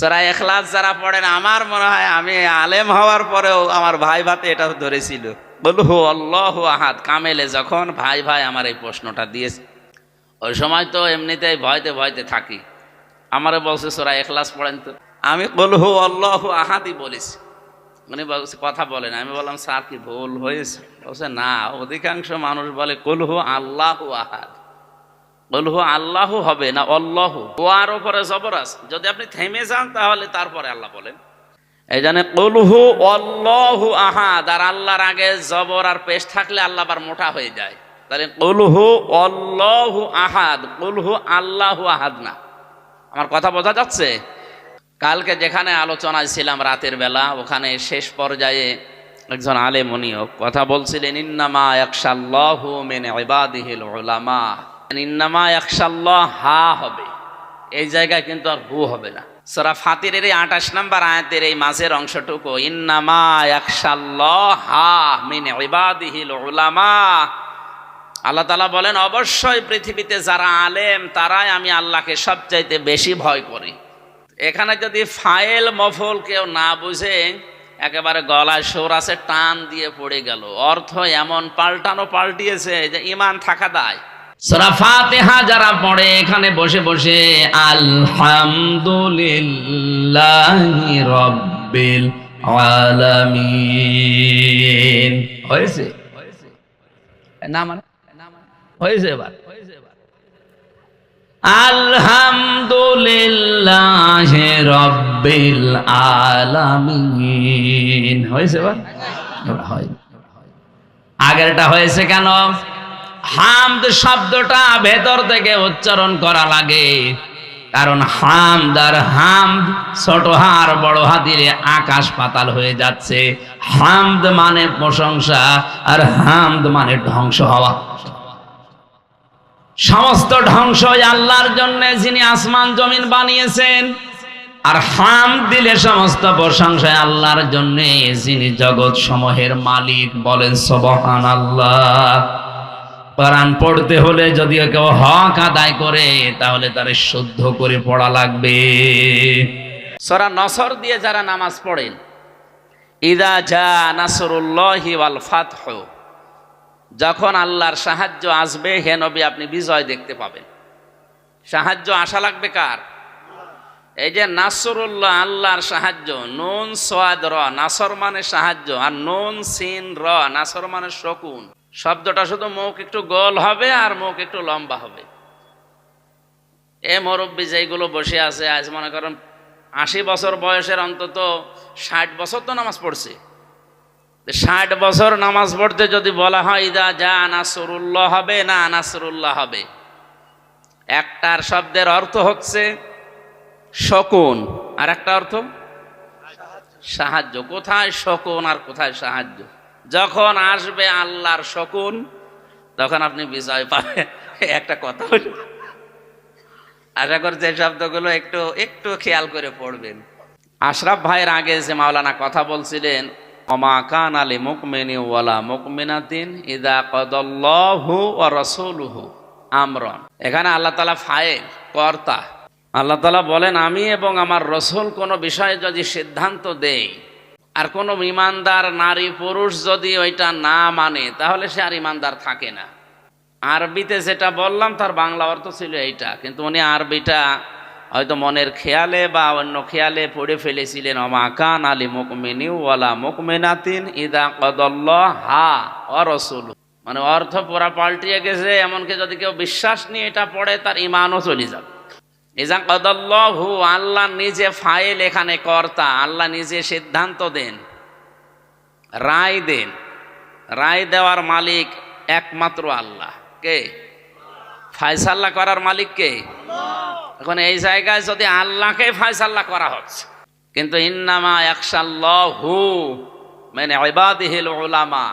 সূরা ইখলাস যারা পড়েন, আমার মনে হয় আমি আলেম হওয়ার পরেও আমার ভাই ভাতে এটা ধরেছিল, কুল হু আল্লাহু আহাদ কামেলে যখন ভাই ভাই আমার এই প্রশ্নটা দিয়েছে, ওই সময় তো এমনিতেই ভয়তে ভয়তে থাকি। আমারে বলছে সূরা ইখলাস পড়েন তো, আমি কুল হু আল্লাহু আহাদই বলেছি। উনি বলছে কথা বলেন, আমি বললাম স্যার কি ভুল হয়েছে? বলছে না, অধিকাংশ মানুষ বলে কুল হু আল্লাহু আহাদ। কুল হু আল্লাহু হবে না আল্লাহু, ওয়ার উপরে জবর আছে, যদি আপনি থেমে যান তাহলে তারপরে আল্লাহ বলেন। এই জন্য কুল হু আল্লাহু আহাদ, আর আল্লাহর আগে জবর আর পেশ থাকলে আল্লাহ আবার মোটা হয়ে যায়। তাহলে কুল হু আল্লাহু আহাদ, কুল হু আল্লাহু আহাদ না। আমার কথা বোঝা যাচ্ছে? কালকে যেখানে আলোচনায় ছিলাম রাতের বেলা, ওখানে শেষ পর্যায়ে একজন আলেম উনিও কথা বলছিলেন, ইন্নামা ইয়াখশাল্লাহু মিন ইবাদিহিল উলামা। ইন্নামা ইয়াখশাল্লাহ হা হবে, এই জায়গায় কিন্তু আর হু হবে না। সূরা ফাতিরের এই 28 নম্বর আয়াতের এই মাঝের অংশটুকু, ইন্নামা ইয়াখশাল্লাহ হা মিন ইবাদিহিল উলামা। আল্লাহ তাআলা বলেন অবশ্যই পৃথিবীতে যারা আলেম তারাই আমি আল্লাহকে সবচাইতে বেশি ভয় করি। এখানে যদি ফাইল মফুল কেউ না বুঝে, একেবারে গলায় সুর আছে টান দিয়ে পড়ে গেল, অর্থ এমন পাল্টিয়েছে যে ঈমান থাকা দায়। সূরা ফাতিহা যারা পড়ে এখানে বসে বসে আলহামদুলিল্লাহি রাব্বিল আলামিন হয়েছে না, মানে হয়েছে এবার আলহামদুলিল্লাহি রাব্বিল আলামিন হয়েছে এবার? হয় আগেরটা হয়েছে কেন? হামদ শব্দটা ভেতর থেকে উচ্চারণ করা লাগে, কারণ হামদ আর হামদ ছোট হার বড় হা দিলে আকাশ পাতাল হয়ে যাচ্ছে। হামদ মানে প্রশংসা, আর হামদ মানে ধ্বংস হওয়া। সমস্ত ধ্বংস আল্লাহর জন্য, যিনি আসমান জমিন বানিয়েছেন। আর হামদ দিলে সমস্ত প্রশংসা আল্লাহর জন্য, যিনি জগৎ সমূহের মালিক। বলেন সুবহানাল্লাহ। কোরআন পড়তে হলে যদি কেউ হক আদায় করে তাহলে তারে শুদ্ধ করে পড়া লাগবে। সূরা নসর দিয়ে যারা নামাজ পড়েন, ইযা জা নাসরুল্লাহি ওয়াল ফাতহ, যখন আল্লাহর সাহায্য আসবে হে নবী আপনি বিজয় দেখতে পাবেন। সাহায্য আসা লাগবে কার? এই যে নাসরুল্লাহ, আল্লাহর সাহায্য। নুন সাদ র, নাসর মানে সাহায্য, আর নুন সিন র, নাসর মানে শকুন। শব্দটা শুধু মুখ একটু গোল হবে আর মুখ একটু লম্বা হবে। এ মুরব্বী যেগুলো বসে আছে, আজ মনে করেন 80 বছর বয়সের, অন্তত 60 বছর তো নামাজ পড়ছে। 60 বছর নামাজ পড়তে যদি বলা হয় ইদা যা নাসরুল্লাহ হবে না নাসরুল্লাহ হবে, একটার শব্দের অর্থ হচ্ছে শকুন, আর একটা অর্থ সাহায্য। কোথায় শকুন আর কোথায় সাহায্য? যখন আসবে আল্লাহর শকুন তখন আপনি বিজয় পাবেন। একটা কথা হল, আশা করছি এই শব্দগুলো একটু খেয়াল করে পড়বেন। আশরাফ ভাইয়ের আগে যে মাওলানা কথা বলছিলেন, ওমা কানা লিমুমিনিন ওয়ালা মুমিনাতিন ইযা কাদাল্লাহু ওয়া রাসূলুহু আমরান। এখানে আল্লাহ তাআলা ফাইল, কর্তা। আল্লাহ তাআলা বলেন আমি এবং আমার রাসূল কোনো বিষয়ে যদি সিদ্ধান্ত দেই, আর কোনো ঈমানদার নারী পুরুষ যদি ওইটা না মানে, তাহলে সে আর ঈমানদার থাকে না। আরবিতে যেটা বললাম তার বাংলা অর্থ ছিল এইটা, কিন্তু উনি আরবিটা হয়তো মনের খেয়ালে বা অন্য খেয়ালে পড়ে ফেলেছিলেন, ওমা কানা লিমুমিনিন ওয়ালা মুমিনাতিন ইযা কাদাল্লাহু ওয়া রাসূলুহু। মানে অর্থ পুরা পাল্টিয়ে গেছে, এমনকি যদি কেউ বিশ্বাস নিয়ে এটা পড়ে তার ঈমানও চলে যাবে। ইযা কাদাল্লাহু, আল্লাহ নিজে ফাইল, এখানে কর্তা। আল্লাহ নিজে সিদ্ধান্ত দেন, রায় দেন। রায় দেওয়ার মালিক একমাত্র আল্লাহ। কে? ফায়সালা করার মালিক কে? এখন এই জায়গায় যদি আল্লাহকে ফায়সালা করা হচ্ছে, কিন্তু ইন্নামা ইয়াখশাল্লাহু মিন ইবাদিহিল উলামা,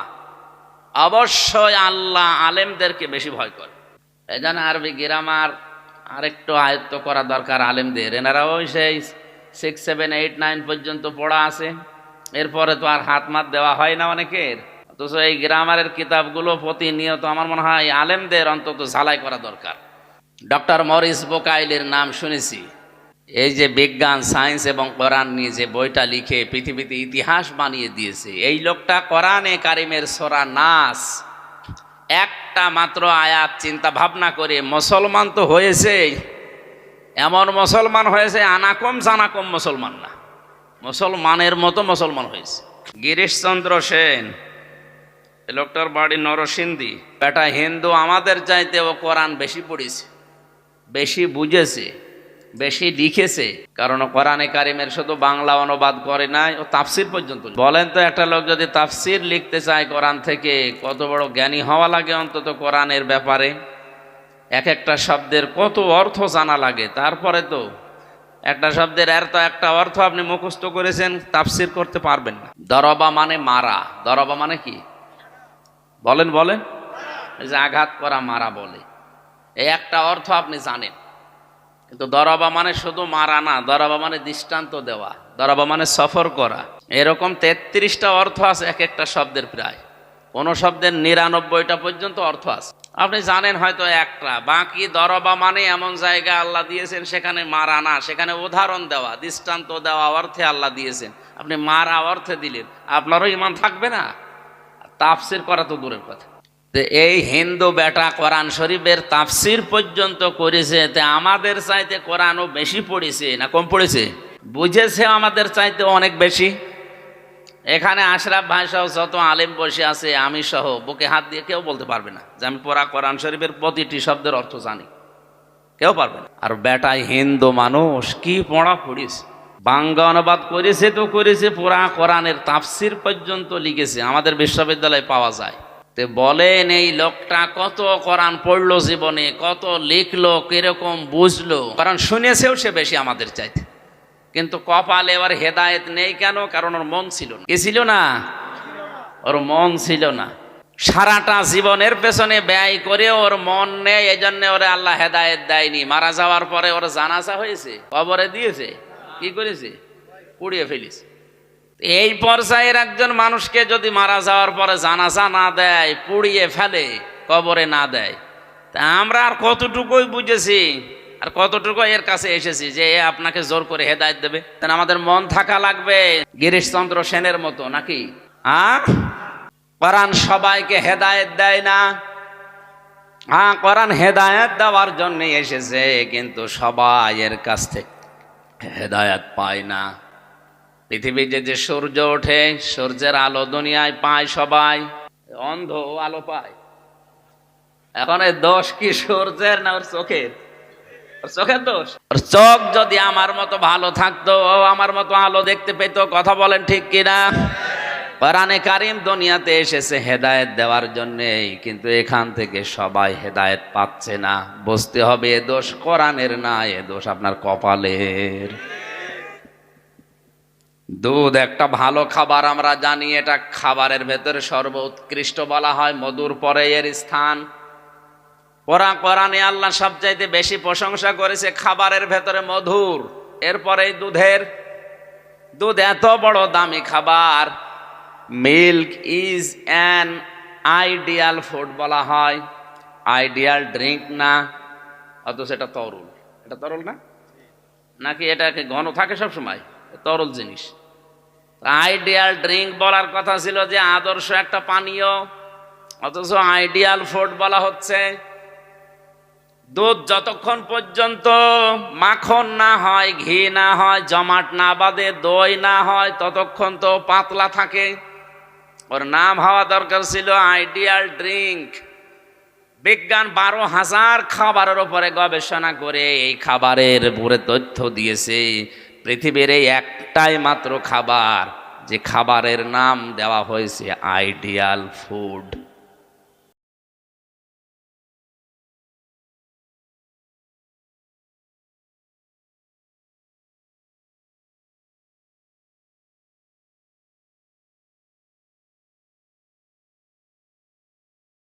অবশ্যই আল্লাহ আলেমদেরকে বেশি ভয় করে। এই জন্য আরবি গ্রামার আরেকটু আয়ত্ত করা দরকার আলেমদের। এনারাও সেই 6, 7, 8, 9 পর্যন্ত পড়া আছে, এরপরে তো আর হাত মাত দেওয়া হয় না অনেকের। অথচ এই গ্রামারের কিতাবগুলো প্রতিনিয়ত আমার মনে হয় আলেমদের অন্তত ঝালাই করা দরকার। ডক্টর মরিস বোকাইলের নাম শুনেছি, এই যে বিজ্ঞান, সায়েন্স এবং কোরআন নিয়ে যে বইটা লিখে পৃথিবীতে ইতিহাস বানিয়ে দিয়েছে, এই লোকটা কোরআনে কারিমের সূরা নাস একটা মাত্র আয়াত চিন্তা ভাবনা করে মুসলমান তো হয়েছে, এমন মুসলমান হয়েছে আনাকম জানাকম মুসলমান না, মুসলমানের মতো মুসলমান হয়েছে। গিরিশচন্দ্র সেন, লোকটার বাড়ি নরসিংদী, বেটা হিন্দু, আমাদের চাইতে ও কোরআন বেশি পড়েছে, বেশি বুঝেছে, বেশি লিখেছে। কারণ কোরআনে কারিমের শুধু বাংলা অনুবাদ করে নাই, ও তাফসির পর্যন্ত। বলেন তো একটা লোক যদি তাফসির লিখতে চায় কোরআন থেকে, কত বড় জ্ঞানী হওয়া লাগে অন্তত কোরআনের ব্যাপারে। এক একটা শব্দের কত অর্থ জানা লাগে, তারপরে তো একটা শব্দের এর তো একটা অর্থ আপনি মুখস্থ করেছেন, তাফসির করতে পারবেন না। দরবা মানে মারা, দরবা মানে কি বলেন বলেন? এই যে আঘাত করা, মারা বলে, এই একটা অর্থ আপনি জানেন। কিন্তু দরবা মানে শুধু মারা না, দরবা মানে দৃষ্টান্ত দেওয়া, দরবা মানে সফর করা। এরকম 33টা অর্থ আছে এক একটা শব্দের, প্রায় কোন শব্দের 99টা পর্যন্ত অর্থ আছে। আপনি জানেন হয়তো একটা, বাকি দরবা মানে এমন জায়গা আল্লাহ দিয়েছেন সেখানে মারা না, সেখানে উদাহরণ দেওয়া, দৃষ্টান্ত দেওয়া অর্থে আল্লাহ দিয়েছেন। আপনি মারা অর্থে দিলেন, আপনারও ঈমান থাকবে না, তাফসির করা তো দূরের কথা। এই হিন্দু বেটা কোরআন শরীফের তাফসির পর্যন্ত করেছে, তে আমাদের চাইতে কোরআনও বেশি পড়েছে না কম পড়েছে? বুঝেছে আমাদের চাইতে অনেক বেশি। এখানে আশরাফ ভাই সহ যত আলেম বসে আছে, আমি সহ, বুকে হাত দিয়ে কেউ বলতে পারবে না যে আমি পড়া কোরআন শরীফের প্রতিটি শব্দের অর্থ জানি, কেউ পারবে না। আর বেটাই হিন্দু মানুষ কি পড়া পড়িস, বাংলা অনুবাদ করেছে তো করেছে, পুরা কোরআনের তাফসির পর্যন্ত লিখেছে, আমাদের বিশ্ববিদ্যালয়ে পাওয়া যায়। তে বলেন এই লোকটা কত কোরআন পড়লো জীবনে, কত লিখলো, কিরকম বুঝলো? কারণ শুনেছেও সে বেশি আমাদের চাইতে, কিন্তু কপালে এবার হেদায়েত নেই। কেন? কারণ ওর মন ছিল না। কি ছিল না? ওর মন ছিল না। সারাটা জীবনের পেছনে ব্যয় করে ওর মন নেই, এই জন্য ওরে আল্লাহ হেদায়েত দেয়নি। মারা যাওয়ার পরে ওর জানাজা হয়েছে, কবরে দিয়েছে, কি করেছে? পুড়িয়ে ফেলেছে। এই পর্যায়ের একজন মানুষকে যদি মারা যাওয়ার পরে জানাজা না দেয়, পুড়িয়ে ফেলে, কবরে না দেয়, তা আমরা আর কতটুকুই বুঝেছি আর কতটুকু এর কাছে এসেছি যে এ আপনাকে জোর করে হেদায়েত দেবে? তাহলে আমাদের মন থাকা লাগবে গিরিশচন্দ্র সেনের মতো, নাকি? কোরআন সবাইকে হেদায়েত দেয় না। কোরআন হেদায়েত দেওয়ার জন্য এসেছে, কিন্তু সবাই এর কাছ থেকে হেদায়েত পায় না। পৃথিবীতে যে সূর্য ওঠে, সূর্যের আলো দুনিয়ায় পায় সবাই, অন্ধ আলো পায়। এখন এই দোষ কি সূর্যের না ওর চোখের? ওর চোখের দোষ। ওর চোখ যদি আমার মতো ভালো থাকতো, ও আমার মতো আলো দেখতে পেত। কথা বলেন ঠিক কিনা? কোরআনে কারীম দুনিয়াতে এসেছে হেদায়েত দেওয়ার জন্যেই, কিন্তু এখান থেকে সবাই হেদায়েত পাচ্ছে না। বুঝতে হবে এ দোষ কোরআনের না, এ দোষ আপনার কপালের। দুধ একটা ভালো খাবার, আমরা জানি, এটা খাবারের ভেতরে সর্বোৎকৃষ্ট বলা হয়, মধুর পরে এর স্থান। কোরআনে আল্লাহ সবচাইতে বেশি প্রশংসা করেছে খাবারের ভেতরে মধুর, এরপরে দুধের। দুধ এত বড় দামি খাবার। Milk is an ideal food বলা হয়, আইডিয়াল ড্রিঙ্ক না, অথচ এটা তরল। এটা তরল না, নাকি এটাকে ঘন থাকে সব সময়? তরল জিনিস। আইডিয়াল ড্রিঙ্ক বলার কথা ছিল যে আদর্শ একটা পানীয়, অথচ আইডিয়াল ফুড বলা হচ্ছে। দুধ যতক্ষণ পর্যন্ত মাখন না হয়, ঘি না হয়, জমাট না বাঁধে, দই না হয়, ততক্ষণ তো পাতলা থাকে। ওর নাম হওয়া দরকার ছিল আইডিয়াল ড্রিঙ্ক। বিজ্ঞান 12,000 খাবারের উপরে গবেষণা করে এই খাবারের পুরো তথ্য দিয়েছে। পৃথিবীর এই একটাই মাত্র খাবার যে খাবারের নাম দেওয়া হয়েছে আইডিয়াল ফুড।